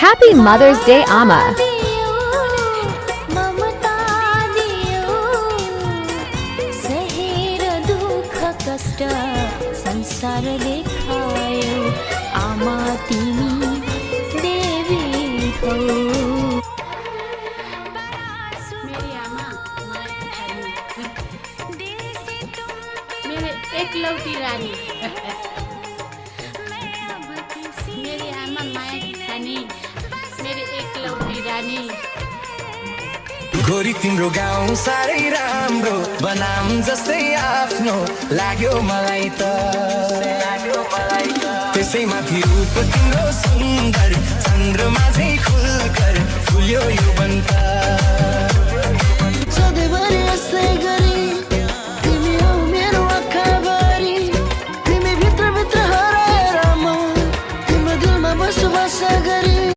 Happy Mother's Day, Ama. Mamata दियो सहेर दुःख कष्ट संसार देखायो आमा तिमी देवी हौ मेरी आमा मेरे एकलौती रानी मेरी आमा माया की खानी मेरी एकलौती रानी गोरी तिम्रो गाउँ साह्रै राम्रो बनाम जस्तै आफ्नो लाग्यो मलाई त त्यसैमाथि रूप तिम्रो सुन्दर